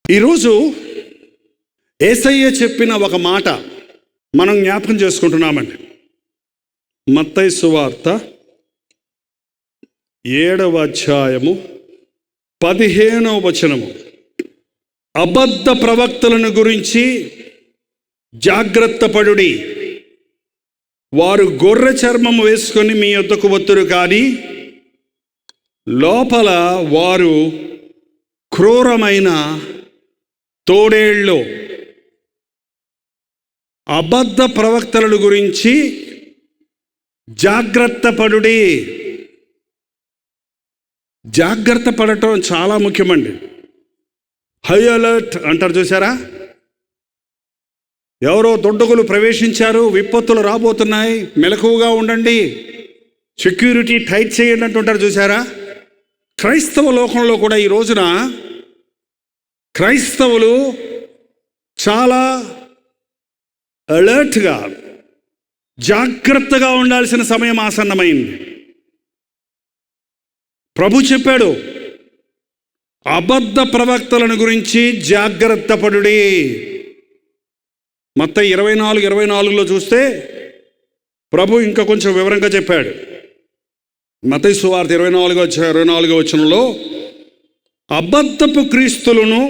ఈరోజు యేసయ్య చెప్పిన ఒక మాట మనం జ్ఞాపకం చేసుకుంటున్నామండి. మత్తయి సువార్త 7వ అధ్యాయము 15వ వచనము. అబద్ధ ప్రవక్తలను గురించి జాగ్రత్త పడుడి, వారు గొర్రె చర్మము వేసుకొని మీ యొద్దకు వత్తురు, కానీ లోపల వారు క్రూరమైన తోడేళ్ళు. అబద్ధ ప్రవక్తల గురించి జాగ్రత్త పడుడి. జాగ్రత్త పడటం చాలా ముఖ్యమండి. హై అలర్ట్ అంటారు చూసారా? ఎవరో దుండగులు ప్రవేశించారు, విపత్తులు రాబోతున్నాయి, మెలకువగా ఉండండి, సెక్యూరిటీ టైట్ చేయండి అంటుంటారు చూసారా? క్రైస్తవ లోకంలో కూడా ఈ రోజున క్రైస్తవులు చాలా అలర్ట్గా, జాగ్రత్తగా ఉండాల్సిన సమయం ఆసన్నమైంది. ప్రభు చెప్పాడు, అబద్ధ ప్రవక్తలను గురించి జాగ్రత్త పడుడి. మత్తయి 24:24లో చూస్తే ప్రభు ఇంకా కొంచెం వివరంగా చెప్పాడు. మత్తయి సువార్త 24వ వచనంలో అబద్ధపు క్రీస్తులను,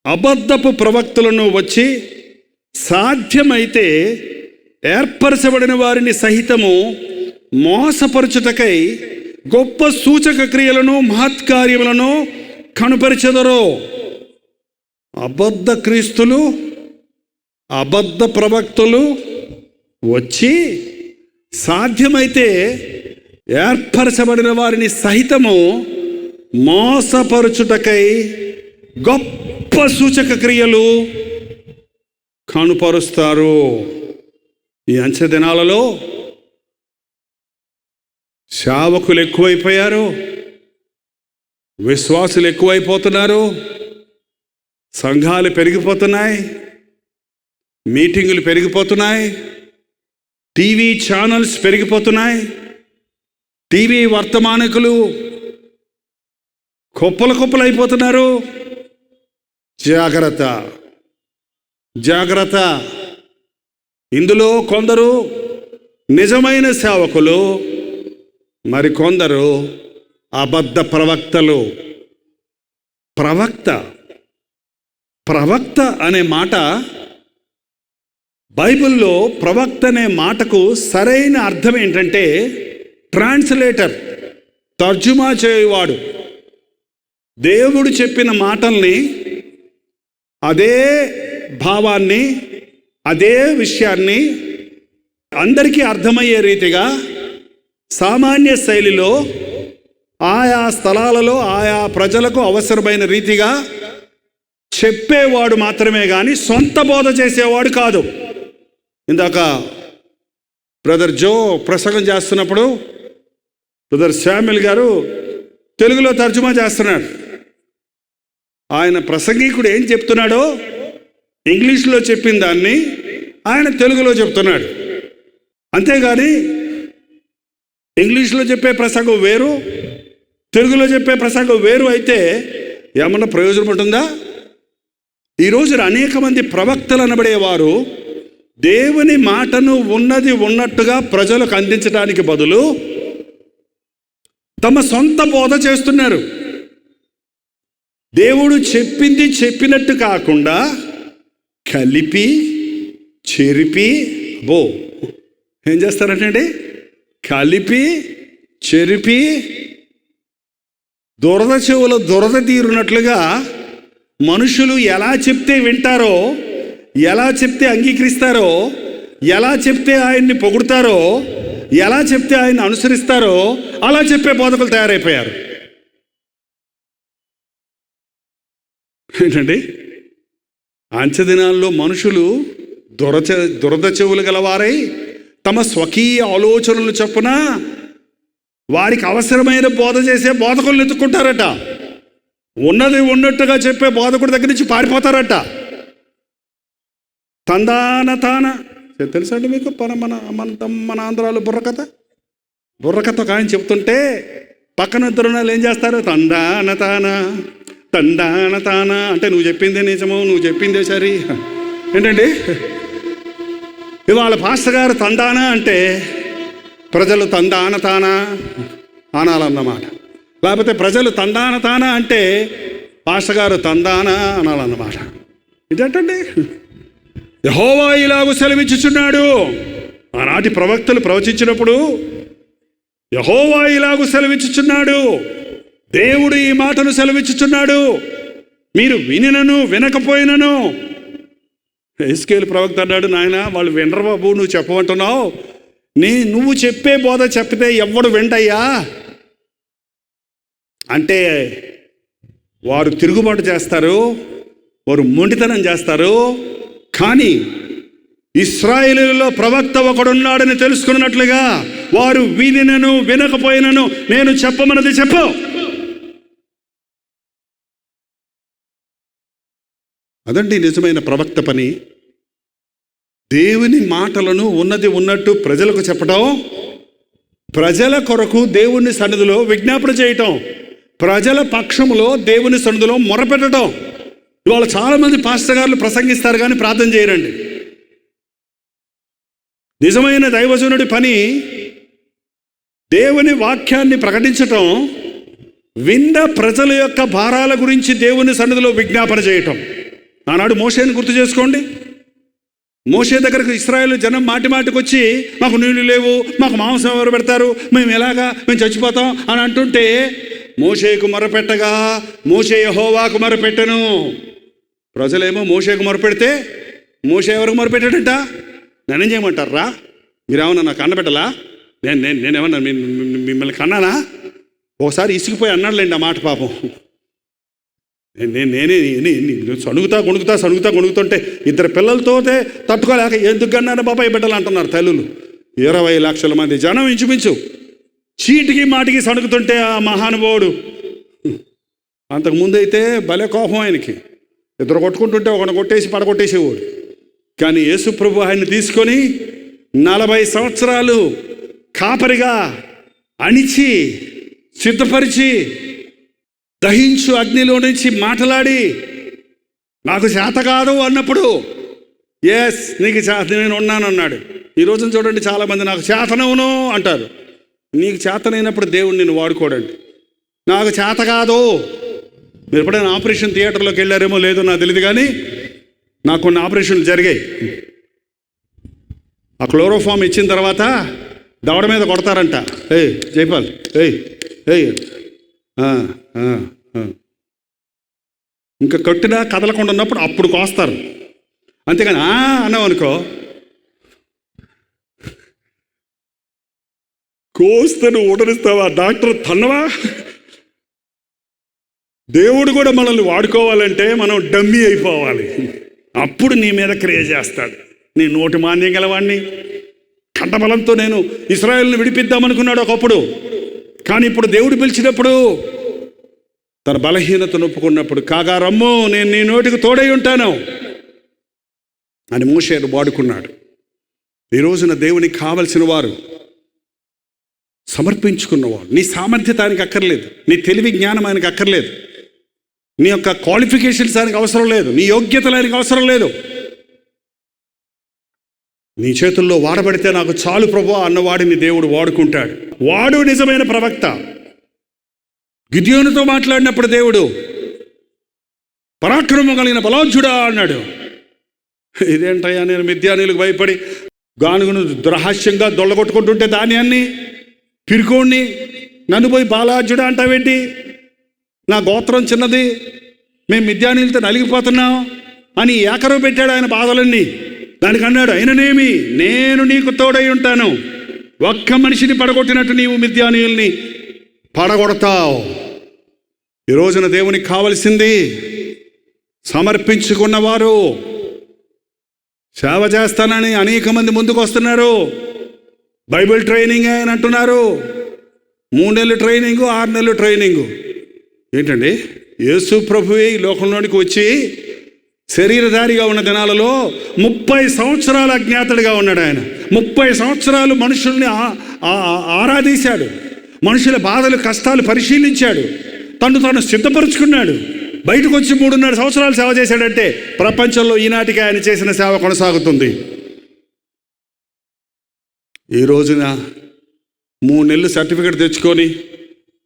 అబద్ధపు ప్రవక్తలను వచ్చి సాధ్యమైతే ఏర్పరచబడిన వారిని సహితము మోసపరచుటకై గొప్ప సూచక క్రియలను, మహత్కార్యములను కనుపరిచెదరు. అబద్ధ క్రీస్తులు, అబద్ధ ప్రవక్తలు వచ్చి సాధ్యమైతే ఏర్పరచబడిన వారిని సహితము మోసపరచుటకై గొప్ప సూచక క్రియలు కనుపరుస్తారు. ఈ అంచె దినాలలో సేవకులు ఎక్కువైపోయారు, విశ్వాసులు ఎక్కువైపోతున్నారు, సంఘాలు పెరిగిపోతున్నాయి, మీటింగులు పెరిగిపోతున్నాయి, టీవీ ఛానల్స్ పెరిగిపోతున్నాయి, టీవీ వర్తమానికులు కుప్పలు అయిపోతున్నారు. జాగ్రత్త, జాగ్రత్త. ఇందులో కొందరు నిజమైన సేవకులు, మరికొందరు అబద్ధ ప్రవక్తలు. ప్రవక్త అనే మాట బైబిల్లో, ప్రవక్త అనే మాటకు సరైన అర్థం ఏంటంటే ట్రాన్స్లేటర్, తర్జుమా చేయవాడు. దేవుడు చెప్పిన మాటల్ని, అదే భావాన్ని, అదే విషయాన్ని అందరికీ అర్థమయ్యే రీతిగా సామాన్య శైలిలో ఆయా స్థలాలలో ఆయా ప్రజలకు అవసరమైన రీతిగా చెప్పేవాడు మాత్రమే కానీ సొంత బోధ చేసేవాడు కాదు. ఇందాక బ్రదర్ జో ప్రసంగం చేస్తున్నప్పుడు బ్రదర్ శామ్యుల్ గారు తెలుగులో తర్జుమా చేస్తున్నాడు. ఆయన ప్రసంగికుడు ఏం చెప్తున్నాడో ఇంగ్లీష్లో చెప్పిన దాన్ని ఆయన తెలుగులో చెప్తున్నాడు. అంతేగాని ఇంగ్లీష్లో చెప్పే ప్రసంగం వేరు, తెలుగులో చెప్పే ప్రసంగం వేరు అయితే ఏమన్నా ప్రయోజనం ఉంటుందా? ఈరోజు అనేక మంది ప్రవక్తలు అనబడేవారు దేవుని మాటను ఉన్నది ఉన్నట్టుగా ప్రజలకు అందించడానికి బదులు తమ సొంత బోధ చేస్తున్నారు. దేవుడు చెప్పింది చెప్పినట్టు కాకుండా కలిపి చెరిపి, ఏం చేస్తారంటండి? కలిపి చెరిపి దురద చెవుల దురద తీరునట్లుగా మనుషులు ఎలా చెప్తే వింటారో, ఎలా చెప్తే అంగీకరిస్తారో, ఎలా చెప్తే ఆయన్ని పొగుడతారో, ఎలా చెప్తే ఆయన్ని అనుసరిస్తారో అలా చెప్పే బోధకులు తయారైపోయారు. ఏంటండి? అంచె దినాల్లో మనుషులు దురద చెవులు గలవారై తమ స్వకీయ ఆలోచనలు చొప్పున వారికి అవసరమైన బోధ చేసే బోధకులను ఎత్తుకుంటారట. ఉన్నది ఉన్నట్టుగా చెప్పే బోధకుడి దగ్గర నుంచి పారిపోతారట. తాన తెలుసా అండి మీకు? మన ఆంధ్రాలో బుర్రకథ ఒక ఆయన చెప్తుంటే పక్కన ఇద్దరు ఏం చేస్తారు? తాన తందాన తానా అంటే నువ్వు చెప్పిందే నిజము, నువ్వు చెప్పిందే సరి. ఏంటండి ఇవాళ పాస్టర్ గారు తందానా అంటే ప్రజలు తందాన తానా అనాలన్నమాట. లేకపోతే ప్రజలు తందాన తానా అంటే పాస్టర్ గారు తందానా అనాలన్నమాట. ఇదేంటండి? యెహోవా ఇలాగు సెలవిచ్చుచున్నాడు. ఆనాటి ప్రవక్తలు ప్రవచించినప్పుడు యెహోవా ఇలాగు సెలవిచ్చుచున్నాడు, దేవుడు ఈ మాటను సెలవిచ్చుచున్నాడు, మీరు వినినను వినకపోయినను. హెస్కేలు ప్రవక్త అన్నాడు, నాయన వాళ్ళు వినరు బాబు, నువ్వు చెప్పమంటున్నావు. నువ్వు చెప్పే బోధ చెప్పితే ఎవడు వింటయ్యా అంటే వారు తిరుగుబాటు చేస్తారు, వారు మొండితనం చేస్తారు. కానీ ఇశ్రాయేలులో ప్రవక్త ఒకడున్నాడని తెలుసుకున్నట్లుగా వారు వినినను వినకపోయినను నేను చెప్పమన్నది చెప్పు. అదండి నిజమైన ప్రవక్త పని. దేవుని మాటలను ఉన్నది ఉన్నట్టు ప్రజలకు చెప్పడం, ప్రజల కొరకు దేవుని సన్నిధిలో విజ్ఞాపన చేయటం, ప్రజల పక్షములో దేవుని సన్నిధిలో మొరపెట్టడం. ఇవాళ చాలామంది పాస్టర్ గారులు ప్రసంగిస్తారు కానీ ప్రార్థన చేయరండి. నిజమైన దైవజనుడి పని దేవుని వాక్యాన్ని ప్రకటించటం, విన్న ప్రజల యొక్క భారాల గురించి దేవుని సన్నిధిలో విజ్ఞాపన చేయటం. ఆనాడు మోషేని గుర్తు చేసుకోండి. మోషే దగ్గరకు ఇశ్రాయేలు జనం మాటి మాటికి వచ్చి మాకు నీళ్లు లేవు, మాకు మాంసం ఎవరు పెడతారు, మేము చచ్చిపోతాం అని అంటుంటే మోషేకు మొరపెట్టగా మోషే యెహోవాకు మొరపెట్టెను. ప్రజలేమో మోషేకు మొరపెడితే మోషే ఎవరికి మొరపెట్టాడంట? నేనేం చేయమంటారా? మీరేమన్నా నాకు కన్నబెట్టలా? నేనేమన్నా మిమ్మల్ని కన్నానా? ఒకసారి ఇసిగిపోయి అన్నాడులేండి ఆ మాట పాపం. నేనే సణుగుతుంటే ఇద్దరు పిల్లలతోటే తట్టుకోలేక ఎందుకు కన్నాను బాబాయ్ బిడ్డలు అంటున్నారు తల్లులు. 20 లక్షల మంది జనం ఇంచుమించు చీటికి మాటికి సణుగుతుంటే ఆ మహానుభావుడు. అంతకుముందైతే భలే కోపం ఆయనకి, ఇద్దరు కొట్టుకుంటుంటే ఒకటి కొట్టేసి పడగొట్టేసేవాడు. కానీ యేసు ప్రభు ఆయన్ని తీసుకొని 40 సంవత్సరాలు కాపరిగా అణిచి సిద్ధపరిచి దహించు అగ్నిలో నుంచి మాట్లాడి నాకు చేత కాదు అన్నప్పుడు ఎస్ నీకు చేత నేను ఉన్నాను అన్నాడు. ఈ రోజున చూడండి చాలామంది నాకు చేతనవును అంటారు. నీకు చేతనైనప్పుడు దేవుడు నిన్ను వాడుకోడండి. నాకు చేత కాదు. మీరు ఎప్పుడైనా ఆపరేషన్ థియేటర్లోకి వెళ్ళారేమో లేదో నాకు తెలియదు, కానీ నాకు కొన్ని ఆపరేషన్లు జరిగాయి. ఆ క్లోరోఫామ్ ఇచ్చిన తర్వాత దవడ మీద కొడతారంట. జైపాల్ ఇంకా కట్టినా కదలకుండా ఉన్నప్పుడు అప్పుడు కోస్తారు. అంతేగాని అన్నావు అనుకో, కోస్తే నువ్వు ఉడరిస్తావా? డాక్టర్ తన్నవా? దేవుడు కూడా మనల్ని వాడుకోవాలంటే మనం డమ్మీ అయిపోవాలి. అప్పుడు నీ మీద క్రియ చేస్తాడు. నీ నోటి మాన్యం గలవాడిని, కంఠబలంతో నేను ఇశ్రాయేలుని విడిపిద్దామనుకున్నాడు ఒకప్పుడు. కానీ ఇప్పుడు దేవుడు పిలిచినప్పుడు తన బలహీనతను ఒప్పుకున్నప్పుడు కాగా రమ్ము నేను నీ నోటికి తోడై ఉంటాను అని మోషేను వాడుకున్నాడు. ఈ రోజున దేవునికి కావలసిన వారు సమర్పించుకున్నవాడు. నీ సామర్థ్యత ఆయనకి అక్కర్లేదు, నీ తెలివి జ్ఞానం ఆయనకు అక్కర్లేదు, నీ యొక్క క్వాలిఫికేషన్స్ ఆయనకు అవసరం లేదు, నీ యోగ్యతలు ఆయనకు అవసరం లేదు. నీ చేతుల్లో వాడబడితే నాకు చాలు ప్రభువా అన్నవాడిని దేవుడు వాడుకుంటాడు. వాడు నిజమైన ప్రవక్త. గిద్యోనుతో మాట్లాడినప్పుడు దేవుడు పరాక్రమం కలిగిన బలాఢ్యుడా అన్నాడు. ఇదేంటయ్యా, నేను మిద్యానీలకు భయపడి గానుగును రహస్యంగా దొల్లగొట్టుకుంటుంటే ధాన్యాన్ని పిరుకోణ్ణి నన్ను పోయి బాలాఢ్యుడా అంటావేంటి? నా గోత్రం చిన్నది, మేము మిద్యానీలతో నలిగిపోతున్నాం అని ఏకరవ పెట్టాడు ఆయన బాధలన్నీ. దానికి అన్నాడు, అయిననేమి నేను నీకు తోడై ఉంటాను, ఒక్క మనిషిని పడగొట్టినట్టు నీవు మిద్యానీయుల్ని పడగొడతావు. ఈ రోజున దేవునికి కావలసింది సమర్పించుకున్నవారు. సేవ చేస్తానని అనేక మంది ముందుకు వస్తున్నారు. బైబిల్ ట్రైనింగ్ అని అంటున్నారు. 3 నెలలు ట్రైనింగు, 6 నెలలు ట్రైనింగు. ఏంటండి, యేసు ప్రభువే ఈ లోకంలోనికి వచ్చి శరీరధారిగా ఉన్న దినాలలో 30 సంవత్సరాలు అజ్ఞాతుడిగా ఉన్నాడు ఆయన. 30 సంవత్సరాలు మనుషుల్ని ఆరాధించాడు, మనుషుల బాధలు కష్టాలు పరిశీలించాడు, తను సిద్ధపరుచుకున్నాడు. బయటకు వచ్చి 3.5 సంవత్సరాలు సేవ చేశాడంటే ప్రపంచంలో ఈనాటికి ఆయన చేసిన సేవ కొనసాగుతుంది. ఈ రోజున 3 నెలలు సర్టిఫికెట్ తెచ్చుకొని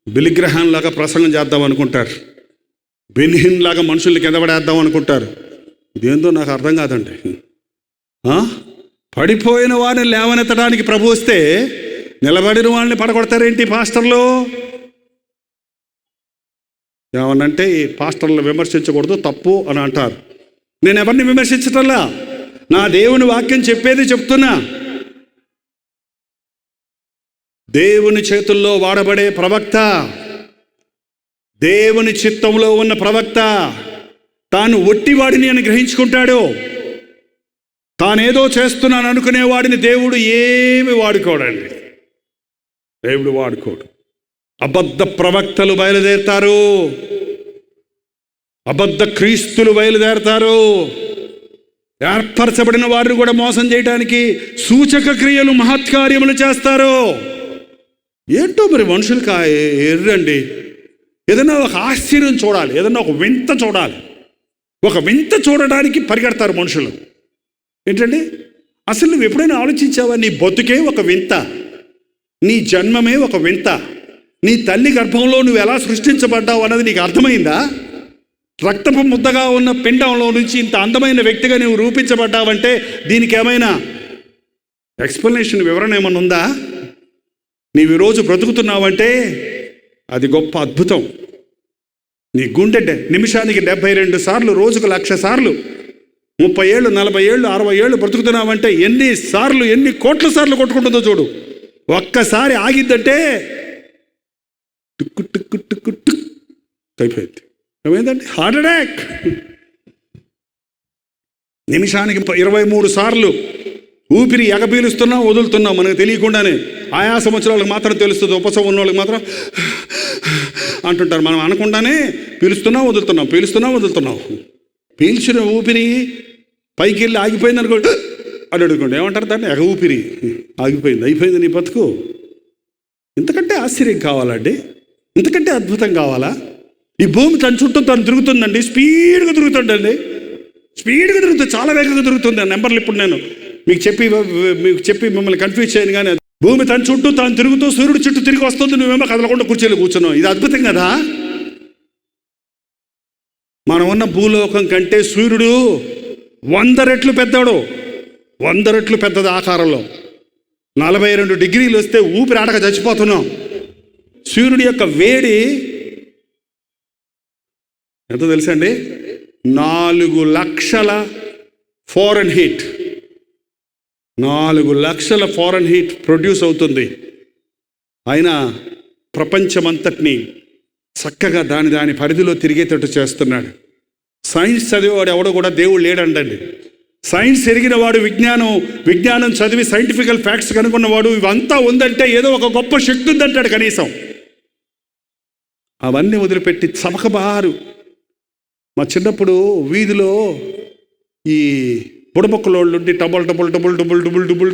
బిలిగ్రహాన్ లాగా ప్రసంగం చేద్దాం అనుకుంటారు, బెన్హిన్ లాగా మనుషుల్ని కింద పడేద్దాం అనుకుంటారు. ఇదేందో నాకు అర్థం కాదండి. పడిపోయిన వారిని లేవనెత్తడానికి ప్రభు వస్తే నిలబడిన వాళ్ళని పడగొడతారేంటి పాస్టర్లు? ఏమనంటే ఈ పాస్టర్లు విమర్శించకూడదు, తప్పు అని అంటారు. నేను ఎవరిని విమర్శించటంలా, నా దేవుని వాక్యం చెప్పేది చెప్తున్నా. దేవుని చేతుల్లో వాడబడే ప్రవక్త, దేవుని చిత్తంలో ఉన్న ప్రవక్త తాను ఒట్టివాడిని అని గ్రహించుకుంటాడు. తానేదో చేస్తున్నాను అనుకునేవాడిని దేవుడు ఏమి వాడుకోడండి. దేవుడు వాడుకోడు. అబద్ధ ప్రవక్తలు బయలుదేరుతారు, అబద్ధ క్రీస్తులు బయలుదేరతారు. ఏర్పరచబడిన వారిని కూడా మోసం చేయడానికి సూచక క్రియలు, మహత్కార్యములు చేస్తారు. ఏంటో మరి మనుషులకి ఎర్రండి. ఏదైనా ఒక ఆశ్చర్యం చూడాలి, ఏదైనా ఒక వింత చూడాలి. ఒక వింత చూడడానికి పరిగెడతారు మనుషులు. ఏంటండి, అసలు నువ్వు ఎప్పుడైనా ఆలోచించావా? నీ బతుకే ఒక వింత, నీ జన్మమే ఒక వింత. నీ తల్లి గర్భంలో నువ్వు ఎలా సృష్టించబడ్డావు అన్నది నీకు అర్థమైందా? రక్తపు ముద్దగా ఉన్న పిండంలో నుంచి ఇంత అందమైన వ్యక్తిగా నువ్వు రూపించబడ్డావంటే దీనికి ఏమైనా ఎక్స్ప్లెనేషన్, వివరణ ఏమైనా ఉందా? నీవు ఈరోజు బ్రతుకుతున్నావంటే అది గొప్ప అద్భుతం. నీ గుండె నిమిషానికి 72 సార్లు, రోజుకు 1,00,000 సార్లు, 30 ఏళ్ళు, 40 ఏళ్ళు, 60 ఏళ్ళు బ్రతుకుతున్నావంటే ఎన్ని సార్లు, ఎన్ని కోట్ల సార్లు కొట్టుకుంటుందో చూడు. ఒక్కసారి ఆగిద్దంటే టుక్కు టుక్కు టుక్కు టుక్ అయిపోయింది. ఏమైందండి? Heart attack. నిమిషానికి 23 సార్లు ఊపిరి ఎగపీలుస్తున్నాం, వదులుతున్నాం మనకు తెలియకుండానే. ఆయాసం వచ్చిన వాళ్ళకి మాత్రం తెలుస్తుంది, ఉపశమనం ఉన్న వాళ్ళకి మాత్రం అంటుంటారు. మనం అనకుండానే పీలుస్తున్నాం, వదులుతున్నాం, పీలుస్తున్నాం, వదులుతున్నాం. పీల్చిన ఊపిరి పైకి వెళ్ళి ఆగిపోయింది అనుకోండి అని అడుగుకోండి, ఏమంటారు దాన్ని? ఎగ ఊపిరి ఆగిపోయింది, అయిపోయింది నీ బతుకు. ఇంతకంటే ఆశ్చర్యం కావాలండి? ఇంతకంటే అద్భుతం కావాలా? ఈ భూమి తన చుట్టూ తను తిరుగుతుందండి, స్పీడ్గా తిరుగుతుందండి, స్పీడ్గా తిరుగుతుంది, చాలా వేగంగా తిరుగుతుంది. నెంబర్లు ఇప్పుడు నేను మీకు చెప్పి మిమ్మల్ని కన్ఫ్యూజ్ చేయను. కానీ భూమి తన చుట్టూ తాను తిరుగుతూ సూర్యుడు చుట్టూ తిరిగి వస్తుంది, నువ్వేమో కదలకుండా కుర్చీలో కూర్చున్నావు. ఇది అద్భుతం కదా? మనం ఉన్న భూలోకం కంటే సూర్యుడు 100 రెట్లు పెద్దవాడు, 100 రెట్లు పెద్దది ఆకారంలో. 42 డిగ్రీలు వస్తే ఊపిరి ఆడక చచ్చిపోతున్నాం. సూర్యుడి యొక్క వేడి ఎంత తెలుసండి? 4 లక్షల ఫారెన్ హీట్, 4 లక్షల ఫారెన్ హీట్ ప్రొడ్యూస్ అవుతుంది. అయినా ప్రపంచమంతటిని చక్కగా దాని పరిధిలో తిరిగేటట్టు చేస్తున్నాడు. సైన్స్ చదివేవాడు ఎవడో కూడా దేవుడు లేడండి. సైన్స్ ఎరిగిన వాడు, విజ్ఞానం చదివి సైంటిఫికల్ ఫ్యాక్ట్స్ కనుక్కున్నవాడు ఇవంతా ఉందంటే ఏదో ఒక గొప్ప శక్తి ఉందంటాడు కనీసం. అవన్నీ వదిలిపెట్టి చమకబారు. మా చిన్నప్పుడు వీధిలో ఈ బుడబొక్కలోళ్ళు ఉండి టబుల్ టబుల్ టబుల్ టబుల్ టబుల్ టబుల్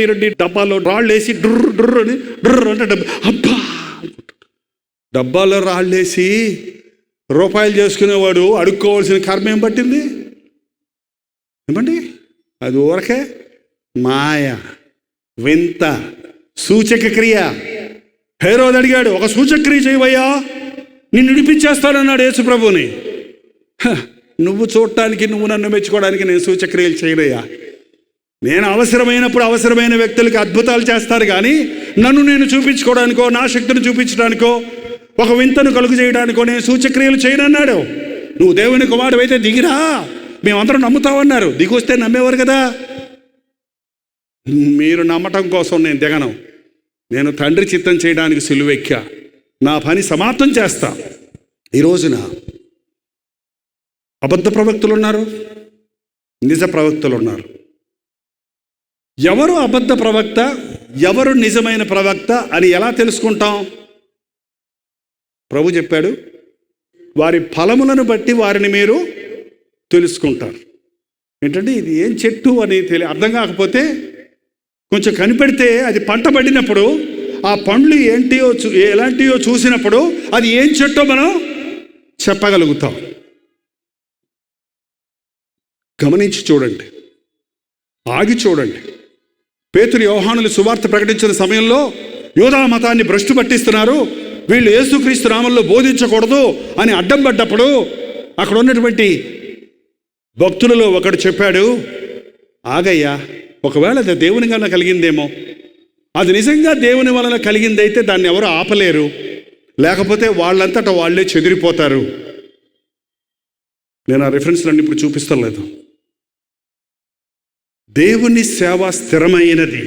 రెడ్డి డబ్బాలో రాళ్ళు వేసి డ్రర్ అని అంటే అబ్బా, డబ్బాలో రాళ్ళు వేసి రూపాయలు చేసుకునేవాడు అడుక్కోవాల్సిన కర్మ ఏం పట్టింది? ఏమండి? అది ఊరకే మాయ, వింత, సూచక క్రియ. హేరోదు అడిగాడు, ఒక సూచక క్రియ చేయవయ్యా, నిన్ను విడిపించేస్తానన్నాడు యేసు ప్రభుని. నువ్వు చూడటానికి, నువ్వు నన్ను మెచ్చుకోవడానికి నేను సూచక్రియలు చేయనయ్యా. నేను అవసరమైనప్పుడు అవసరమైన వ్యక్తులకి అద్భుతాలు చేస్తారు, కానీ నన్ను నేను చూపించుకోవడానికో, నా శక్తిని చూపించడానికో, ఒక వింతను కలుగు చేయడానికో నేను సూచక్రియలు చేయనన్నాడు. నువ్వు దేవుని కుమారుడు అయితే దిగిరా, మేమందరం నమ్ముతామన్నారు. దిగి వస్తే నమ్మేవారు కదా. మీరు నమ్మటం కోసం నేను దిగను. నేను తండ్రి చిత్తం చేయడానికి సిలువెక్కా, నా పని సమాప్తం చేస్తా. ఈ రోజున అబద్ధ ప్రవక్తలు ఉన్నారు, నిజ ప్రవక్తలు ఉన్నారు. ఎవరు అబద్ధ ప్రవక్త, ఎవరు నిజమైన ప్రవక్త అని ఎలా తెలుసుకుంటాం? ప్రభు చెప్పాడు, వారి ఫలములను బట్టి వారిని మీరు తెలుసుకుంటారు. ఏంటంటే ఇది ఏం చెట్టు అని అర్థం కాకపోతే కొంచెం కనిపెడితే అది పంట పడినప్పుడు ఆ పండ్లు ఏంటియో ఎలాంటియో చూసినప్పుడు అది ఏం చెట్టో మనం చెప్పగలుగుతాం. గమనించి చూడండి, ఆగి చూడండి. పేతురు యోహానులు సువార్త ప్రకటించిన సమయంలో యూదా మతాన్ని భ్రష్టు పట్టిస్తున్నారు, వీళ్ళు యేసుక్రీస్తు నామంలో బోధించకూడదు అని అడ్డం పడ్డప్పుడు అక్కడ ఉన్నటువంటి భక్తులలో ఒకడు చెప్పాడు, ఆగయ్యా, ఒకవేళ అది దేవుని వలన కలిగిందేమో, అది నిజంగా దేవుని వలన కలిగిందైతే దాన్ని ఎవరు ఆపలేరు, లేకపోతే వాళ్ళంతటా వాళ్ళే చెదిరిపోతారు. నేను ఆ రిఫరెన్స్లన్నీ ఇప్పుడు చూపిస్తలేదు. దేవుని సేవ స్థిరమైనది.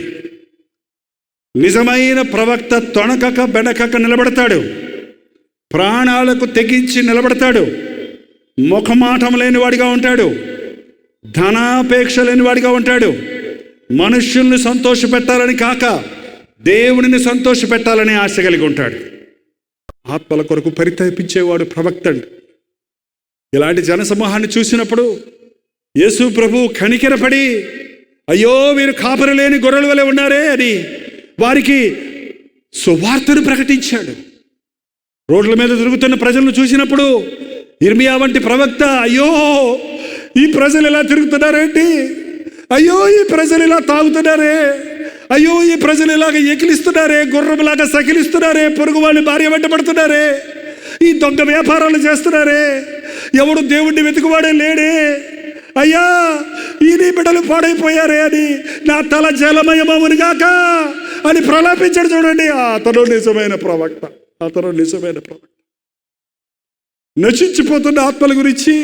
నిజమైన ప్రవక్త తొణకక బెనకక నిలబడతాడు, ప్రాణాలకు తెగించి నిలబడతాడు, ముఖమాటం లేనివాడిగా ఉంటాడు, ధనాపేక్ష లేనివాడిగా ఉంటాడు, మనుష్యుల్ని సంతోషపెట్టాలని కాక దేవునిని సంతోషపెట్టాలని ఆశ కలిగి ఉంటాడు. ఆత్మల కొరకు పరితపించేవాడు ప్రవక్త. ఇలాంటి జనసమూహాన్ని చూసినప్పుడు యేసు ప్రభు కనికెరపడి, అయ్యో వీరు కాపరి లేని గొర్రెల వలె ఉన్నారే అని వారికి సువార్తను ప్రకటించాడు. రోడ్ల మీద తిరుగుతున్న ప్రజలను చూసినప్పుడు ఇర్మియా వంటి ప్రవక్త, అయ్యో ఈ ప్రజలు ఇలా తిరుగుతున్నారేంటి, అయ్యో ఈ ప్రజలు ఇలా తాగుతున్నారే, అయ్యో ఈ ప్రజలు ఇలాగ ఎకిలిస్తున్నారే, గుర్రంలాగా సకిలిస్తున్నారే, పొరుగు వాళ్ళని భార్య వెంటబడుతున్నారే, ఈ దొంగ వ్యాపారాలు చేస్తున్నారే, ఎవడు దేవుణ్ణి వెతుకువాడే లేడే, అయ్యా ఈ నీ బిడ్డలు పాడైపోయారే అని నా తల జలమయమవునుగాక అని ప్రలాపించాడు. చూడండి, అతను నిజమైన ప్రవక్త, అతను నిజమైన ప్రవక్త. నశించిపోతున్న ఆత్మల గురించి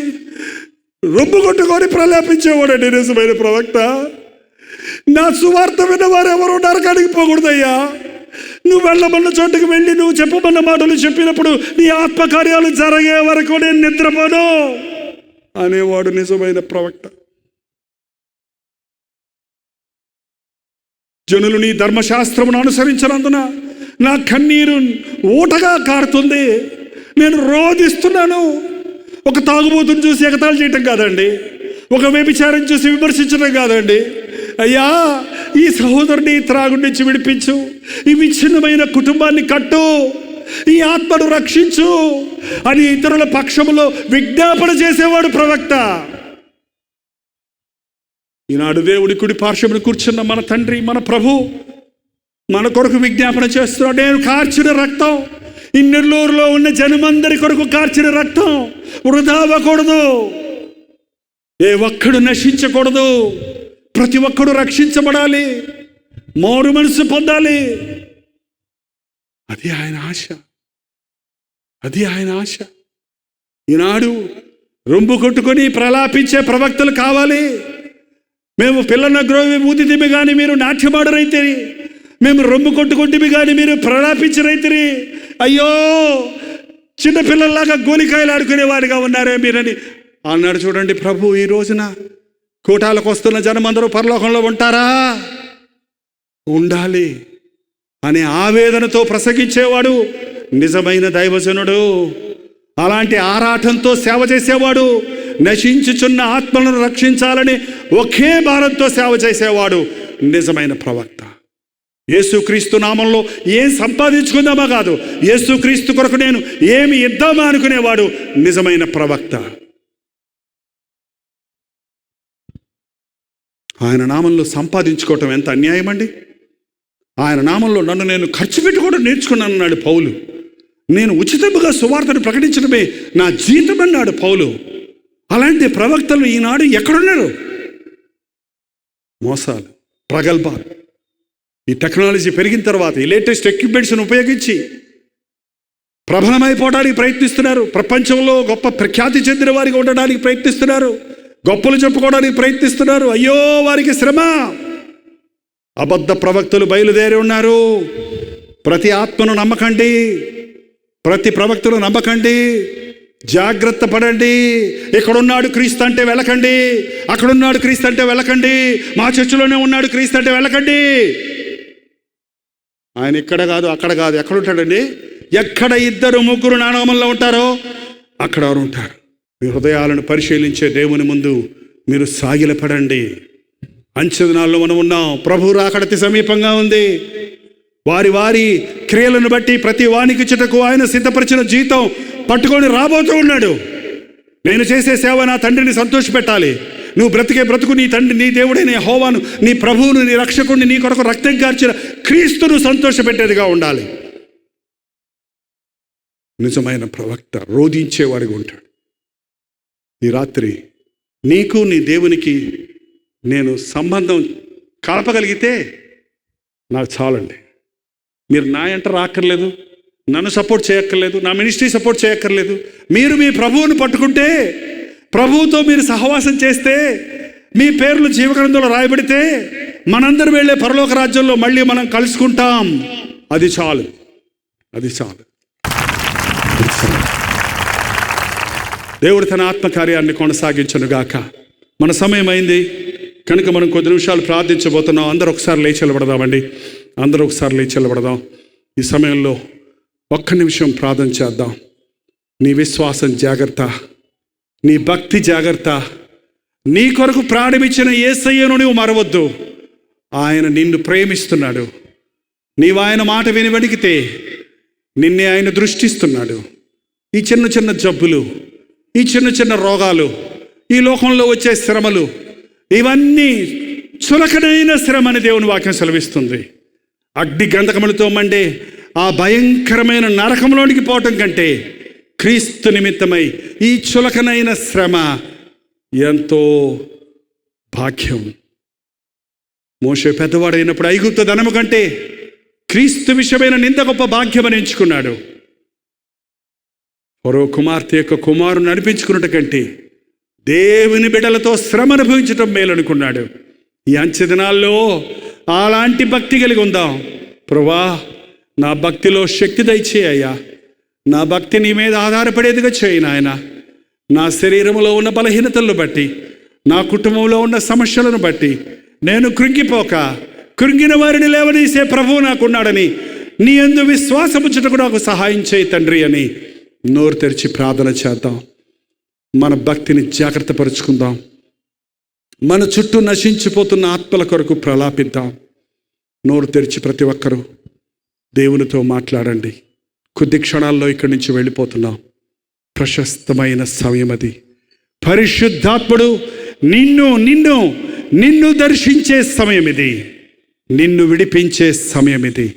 రొమ్ము కొట్టుకొని ప్రలాపించేవాడండి నిజమైన ప్రవక్త. నా సువార్త విన్నవారు ఎవరు నరకానికి పోకూడదయ్యా, నువ్వు వెళ్ళమన్న చోటుకు వెళ్ళి నువ్వు చెప్పమన్న మాటలు చెప్పినప్పుడు నీ ఆత్మకార్యాలు జరిగే వరకు నేను నిద్రపోను అనేవాడు నిజమైన ప్రవక్త. జనులు నీ ధర్మశాస్త్రమును అనుసరించినందున నా కన్నీరు ఊటగా కారుతుంది, నేను రోధిస్తున్నాను. ఒక తాగుబోతుని చూసి ఎగతాళి చేయటం కాదండి, ఒక వ్యభిచారం చూసి విమర్శించడం కాదండి. అయ్యా ఈ సహోదరుని త్రాగుడి నుంచి విడిపించు, ఈ విచ్ఛిన్నమైన కుటుంబాన్ని కట్టు, ఈ ఆత్మను రక్షించు అని ఇతరుల పక్షములో విజ్ఞాపన చేసేవాడు ప్రవక్త. ఈనాడు దేవుడి కుడి పార్శ్వమున కూర్చున్న మన తండ్రి, మన ప్రభు మన కొరకు విజ్ఞాపన చేస్తున్నాడు. నేను కార్చిన రక్తం, ఈ నెల్లూరులో ఉన్న జనమందరి కొరకు కార్చిన రక్తం వృధా అవ్వకూడదు, ఏ ఒక్కడు నశించకూడదు, ప్రతి ఒక్కడు రక్షించబడాలి, మారు మనసు పొందాలి. అది ఆయన ఆశ, అది ఆయన ఆశ. ఈనాడు రొమ్ము కొట్టుకొని ప్రలాపించే ప్రవక్తలు కావాలి. మేము పిల్లల గ్రోవి ఊదిదిమి కానీ మీరు నాట్యమాడు రైతిరి, మేము రొమ్ము కొట్టుకుంటేమి కానీ మీరు ప్రలాపించి రైతిరి, అయ్యో చిన్నపిల్లల్లాగా గోలికాయలు ఆడుకునేవాడిగా ఉన్నారే మీరని అన్నాడు. చూడండి ప్రభు, ఈ రోజున కూటాలకు వస్తున్న జనమందరూ పరలోకంలో ఉంటారా? ఉండాలి అనే ఆవేదనతో ప్రసంగించేవాడు నిజమైన దైవజనుడు. అలాంటి ఆరాటంతో సేవ చేసేవాడు, నశించుచున్న ఆత్మలను రక్షించాలని ఒకే భారంతో సేవ చేసేవాడు నిజమైన ప్రవక్త. యేసుక్రీస్తు నామంలో ఏం సంపాదించుకుందామా కాదు, యేసుక్రీస్తు కొరకు నేను ఏమి ఇద్దామా అనుకునేవాడు నిజమైన ప్రవక్త. ఆయన నామంలో సంపాదించుకోవటం ఎంత అన్యాయం అండి. ఆయన నామంలో నన్ను నేను ఖర్చు పెట్టుకోవడం నేర్చుకున్నాను అన్నాడు పౌలు. నేను ఉచితముగా సువార్తను ప్రకటించడమే నా జీతం అన్నాడు పౌలు. అలాంటి ప్రవక్తలు ఈనాడు ఎక్కడున్నారు? మోసాలు, ప్రగల్భాలు. ఈ టెక్నాలజీ పెరిగిన తర్వాత ఈ లేటెస్ట్ ఎక్విప్మెంట్స్ను ఉపయోగించి ప్రబలమైపోవడానికి ప్రయత్నిస్తున్నారు. ప్రపంచంలో గొప్ప ప్రఖ్యాతి చెందిన వారికి ఉండడానికి ప్రయత్నిస్తున్నారు, గొప్పలు చెప్పుకోవడానికి ప్రయత్నిస్తున్నారు. అయ్యో వారికి శ్రమ. అబద్ధ ప్రవక్తలు బయలుదేరి ఉన్నారు. ప్రతి ఆత్మను నమ్మకండి, ప్రతి ప్రవక్తను నమ్మకండి, జాగ్రత్త పడండి. ఇక్కడున్నాడు క్రీస్తు అంటే వెళ్ళకండి, అక్కడున్నాడు క్రీస్తు అంటే వెళ్ళకండి, మా చర్చిలోనే ఉన్నాడు క్రీస్తు అంటే వెళ్ళకండి. ఆయన ఇక్కడ కాదు, అక్కడ కాదు, ఎక్కడ ఉంటాడండి? ఎక్కడ ఇద్దరు ముగ్గురు నానామంలో ఉంటారో అక్కడ వారు ఉంటారు. మీ హృదయాలను పరిశీలించే దేవుని ముందు మీరు సాగిలపడండి. అంచె దినాల్లో మనం ఉన్నాం. ప్రభు రాకడ సమీపంగా ఉంది. వారి వారి క్రియలను బట్టి ప్రతి వానికి చుటకు ఆయన సిద్ధపరిచిన జీతం పట్టుకొని రాబోతూ ఉన్నాడు. నేను చేసే సేవ నా తండ్రిని సంతోషపెట్టాలి, నువ్వు బ్రతికే బ్రతుకు నీ తండ్రి, నీ దేవుడైన యెహోవాను, నీ ప్రభువును, నీ రక్షకుడిని, నీ కొరకు రక్తం కార్చిన క్రీస్తును సంతోషపెట్టేదిగా ఉండాలి. నిజమైన ప్రవక్త రోధించేవాడిగా ఉంటాడు. ఈ రాత్రి నీకు నీ దేవునికి నేను సంబంధం కలపగలిగితే నాకు చాలండి. మీరు నా ఎంట రాక్కర్లేదు, నన్ను సపోర్ట్ చేయక్కర్లేదు, నా మినిస్ట్రీ సపోర్ట్ చేయక్కర్లేదు. మీరు మీ ప్రభువుని పట్టుకుంటే, ప్రభువుతో మీరు సహవాసం చేస్తే, మీ పేర్లు జీవగ్రంథంలో రాయబడితే, మనందరం వెళ్ళే పరలోక రాజ్యంలో మళ్ళీ మనం కలుసుకుంటాం. అది చాలు, అది చాలు. దేవుడు తన ఆత్మకార్యాన్ని కొనసాగించునుగాక. మన సమయం అయింది కనుక మనం కొద్ది నిమిషాలు ప్రార్థించబోతున్నాం. అందరూ ఒకసారి లేచి నిలబడదామండి. అందరూ ఒకసారి లేచి నిలబడదాం. ఈ సమయంలో ఒక్క నిమిషం ప్రార్థన చేద్దాం. నీ విశ్వాసం జాగ్రత్త, నీ భక్తి జాగ్రత్త. నీ కొరకు ప్రాణమిచ్చిన యేసయ్యను నువ్వు మరవద్దు. ఆయన నిన్ను ప్రేమిస్తున్నాడు. నీవు ఆయన మాట విని వణికితే నిన్నే ఆయన దృష్టిస్తున్నాడు. ఈ చిన్న చిన్న జబ్బులు, ఈ చిన్న చిన్న రోగాలు, ఈ లోకంలో వచ్చే శ్రమలు, ఇవన్నీ చులకనైన శ్రమ అని దేవుని వాక్యం సెలవిస్తుంది. అగ్ని గంధకములతో మండే ఆ భయంకరమైన నరకంలోనికి పోవటం కంటే క్రీస్తు నిమిత్తమై ఈ చులకనైన శ్రమ ఎంతో భాగ్యం. మోషే పెద్దవాడైనప్పుడు ఐగుప్తు ధనము కంటే క్రీస్తు విషయమైన నింద గొప్ప భాగ్యమని ఎంచుకున్నాడు. ఫరో కుమార్తె యొక్క కుమారుని నడిపించుకున్నట కంటే దేవుని బిడ్డలతో శ్రమ అనుభవించటం మేలనుకున్నాడు. ఈ అంచె దినాల్లో అలాంటి భక్తి కలిగి ఉందాం. ప్రభువా, నా భక్తిలో శక్తి దయచేయ్యా. నా భక్తి నీ మీద ఆధారపడేదిగా చేయి నాయన. నా శరీరంలో ఉన్న బలహీనతలను బట్టి, నా కుటుంబంలో ఉన్న సమస్యలను బట్టి నేను కృంగిపోక, కృంగిన వారిని లేవదీసే ప్రభువు నాకున్నాడని నీ యందు విశ్వాసముచ్చుటకు నాకు సహాయం చేయి తండ్రి అని నోరు తెరిచి ప్రార్థన చేద్దాం. మన భక్తిని జాగ్రత్త పరుచుకుందాం. మన చుట్టూ నశించిపోతున్న ఆత్మల కొరకు ప్రలాపిద్దాం. నోరు తెరిచి ప్రతి ఒక్కరూ దేవునితో మాట్లాడండి. కొద్ది క్షణాల్లో ఇక్కడి నుంచి వెళ్ళిపోతున్నాం. ప్రశస్తమైన సమయం అది. పరిశుద్ధాత్ముడు నిన్ను నిన్ను నిన్ను దర్శించే సమయం ఇది. నిన్ను విడిపించే సమయం ఇది.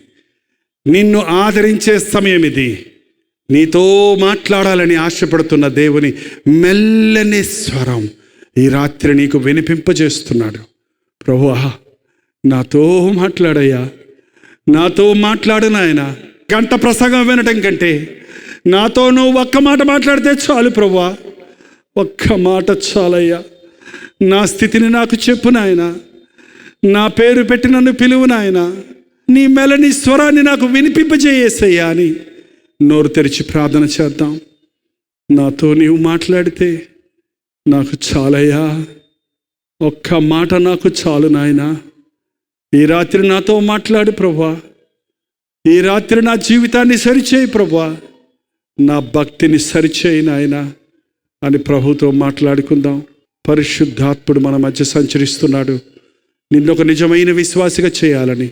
నిన్ను ఆదరించే సమయం ఇది. నీతో మాట్లాడాలని ఆశపడుతున్న దేవుని మెల్లని స్వరం ఈ రాత్రి నీకు వినిపింపజేస్తున్నాడు. ప్రభువా, నాతో మాట్లాడయ్యా, నాతో మాట్లాడు నాయన. గంట ప్రసంగం వినటం కంటే నాతో నువ్వు ఒక్క మాట మాట్లాడితే చాలు ప్రభువా. ఒక్క మాట చాలయ్యా. నా స్థితిని నాకు చెప్పు నాయన. నా పేరు పెట్టి నన్ను పిలువు నాయన. నీ మెల్లని స్వరాన్ని నాకు వినిపింపజేయేసయ్యా అని నోరు తెరిచి ప్రార్థన చేద్దాం. నాతో నీవు మాట్లాడితే నాకు చాలయ్యా. ఒక్క మాట నాకు చాలు నాయనా. ఈ రాత్రి నాతో మాట్లాడు ప్రభువా. ఈ రాత్రి నా జీవితాన్ని సరిచేయి ప్రభువా. నా భక్తిని సరిచేయి నాయనా అని ప్రభుతో మాట్లాడుకుందాం. పరిశుద్ధాత్ముడు మన మధ్య సంచరిస్తున్నాడు. నిన్నొక నిజమైన విశ్వాసిగా చేయాలని,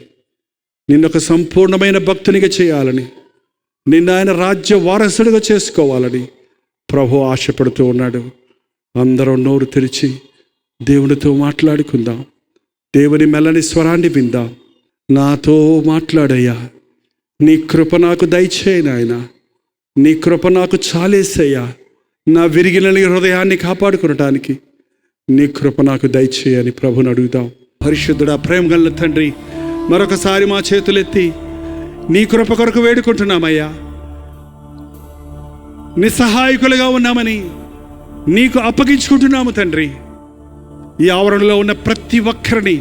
నిన్నొక సంపూర్ణమైన భక్తునిగా చేయాలని, నిన్న ఆయన రాజ్య వారసుడిగా చేసుకోవాలని ప్రభు ఆశపడుతూ ఉన్నాడు. అందరం నోరు తెరిచి దేవునితో మాట్లాడుకుందాం. దేవుని మెల్లని స్వరాన్ని విందాం. నాతో మాట్లాడయ్యా. నీ కృప నాకు దయచేయి నాయన. నీ కృప నాకు చాలేసయ్యా. నా విరిగిన హృదయాన్ని కాపాడుకునటానికి నీ కృప నాకు దయచేయని ప్రభుని అడుగుదాం. పరిశుద్ధుడా, ప్రేమ గల తండ్రి, మరొకసారి మా చేతులెత్తి నీ కృప కొరకు వేడుకుంటున్నామయ్యా. నిస్సహాయకులుగా ఉన్నామని నీకు అప్పగించుకుంటున్నాము తండ్రి. ఈ ఆవరణలో ఉన్న ప్రతి ఒక్కరిని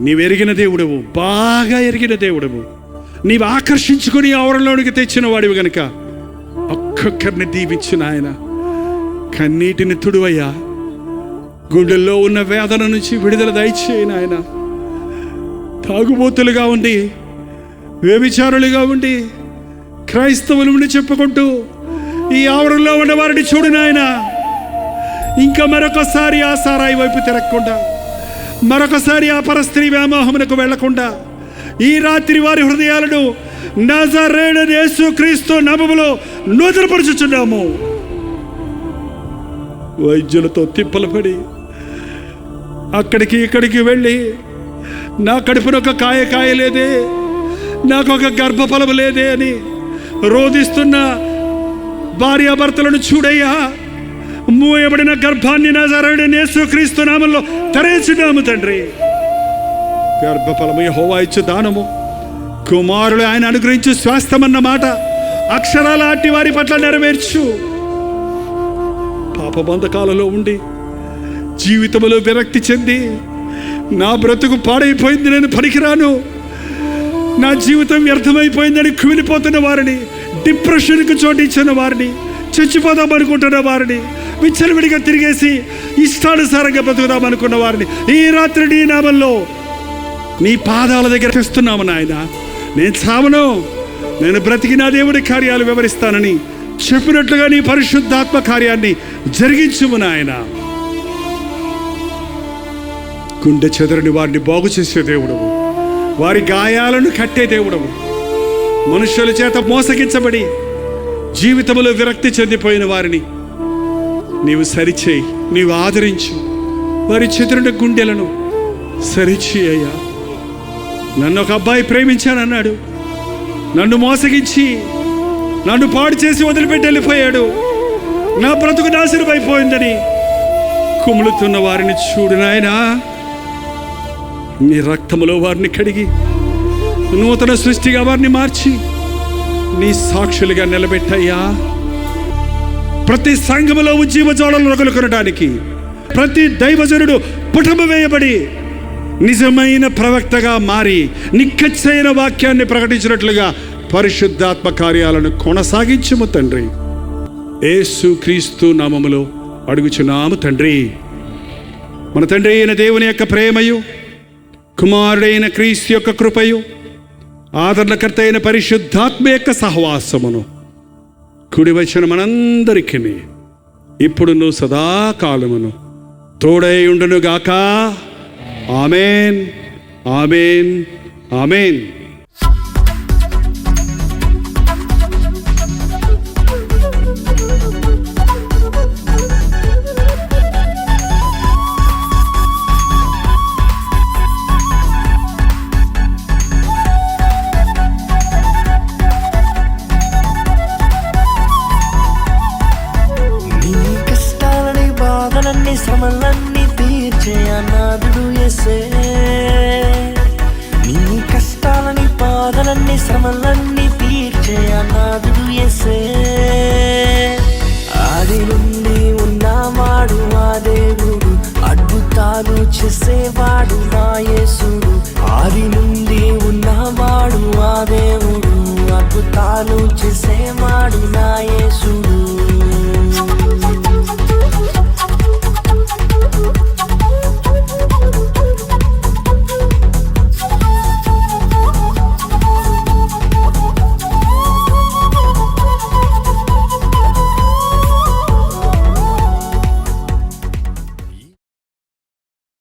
నీవు ఎరిగిన దేవుడవు, బాగా ఎరిగిన దేవుడవు. నీవు ఆకర్షించుకుని ఆవరణలోనికి తెచ్చిన వాడివి గనుక ఒక్కొక్కరిని దీవించిన ఆయన. కన్నీటిని తుడువయ్యా. గుండెల్లో ఉన్న వేదన నుంచి విడుదల దయచేయను ఆయన. తాగుబోతులుగా ఉండి, వ్యభిచారులుగా ఉండి, క్రైస్తవులు చెప్పుకుంటూ ఈ ఆవరణలో ఉన్న వారిని చూడు నాయన. ఇంకా మరొకసారి ఆ సారాయి వైపు తిరగకుండా, మరొకసారి ఆ పరస్త్రీ వ్యామోహమునకు వెళ్లకుండా ఈ రాత్రి వారి హృదయాలను నజరేయుడైన యేసుక్రీస్తు నామములో నూతనపరచుచున్నాము. వైద్యులతో తిప్పలు పడి, అక్కడికి ఇక్కడికి వెళ్ళి నా కడుపున ఒక కాయ కాయలేదే, నాకు ఒక గర్భఫలం లేదే అని రోధిస్తున్న భార్యాభర్తలను చూడయ్యా. మూయబడిన గర్భాన్ని నజరేయుడైన యేసుక్రీస్తు నామములో తెరచినాము తండ్రి. గర్భఫలము యెహోవా ఇచ్చు దానము, కుమారులు ఆయన అనుగ్రహించు స్వాస్థ్యమన్న మాట అక్షరాల అట్టి వారి పట్ల నెరవేర్చు. పాప బంధకాలలో ఉండి జీవితంలో విరక్తి చెంది నా బ్రతుకు పాడైపోయింది, నేను పనికిరాను, నా జీవితం వ్యర్థమైపోయిందని కుమిలిపోతున్న వారిని, డిప్రెషన్కి చోటిచ్చిన వారిని, చచ్చిపోదాం అనుకుంటున్న వారిని, విచ్చలవిడిగా తిరిగేసి ఇష్టానుసారంగా బ్రతుకుదాం అనుకున్న వారిని ఈ రాత్రి నీ నామంలో నీ పాదాల దగ్గర తెస్తున్నాము నాయన. నేను చావను, నేను బ్రతికి నా దేవుడి కార్యాలు వివరిస్తానని చెప్పినట్లుగా నీ పరిశుద్ధాత్మ కార్యాన్ని జరిగించుము నాయన. గుండె చెదరని వారిని బాగు చేసే దేవుడవు, వారి గాయాలను కట్టే దేవుడవు. మనుషుల చేత మోసగించబడి జీవితంలో విరక్తి చెందిపోయిన వారిని నీవు సరిచేయి, నీవు ఆదరించు. వారి చెదరిన గుండెలను సరిచేయ్యా. నన్ను ఒక అబ్బాయి ప్రేమించానన్నాడు, నన్ను మోసగించి నన్ను పాడు చేసి వదిలిపెట్టి వెళ్ళిపోయాడు, నా బ్రతుకు నాశనం అయిపోయిందని కుములుతున్న వారిని చూడు నాయనా. నీ రక్తములో వారిని కడిగి నూతన సృష్టిగా వారిని మార్చి నీ సాక్షులుగా నిలబెట్టయ్యా. ప్రతి సంఘములో ఉజ్జీవ జ్వాలలు రగులుకొనడానికి ప్రతి దైవజనుడు పుటము వేయబడి నిజమైన ప్రవక్తగా మారి నిక్కచ్చైన వాక్యాన్ని ప్రకటించినట్లుగా పరిశుద్ధాత్మ కార్యాలను కొనసాగించుము తండ్రి. యేసు క్రీస్తు నామములో అడుగుచున్నాము తండ్రి. మన తండ్రి అయిన దేవుని యొక్క ప్రేమయు, కుమారుడైన క్రీస్తు యొక్క కృపయు, ఆదరణకర్త అయిన పరిశుద్ధాత్మ యొక్క సహవాసమును కుడి వచ్చిన మనందరికీ ఇప్పుడును సదాకాలమును తోడై ఉండును గాక. ఆమేన్, ఆమేన్, ఆమేన్. శ్రమలన్నీ తీర్చే అనాథుడు యేసే. నీ కష్టాలని బాధలన్నీ శ్రమలన్నీ తీర్చే అనాథుడు యేసే. ఆది నుండి ఉన్నవాడు, అదే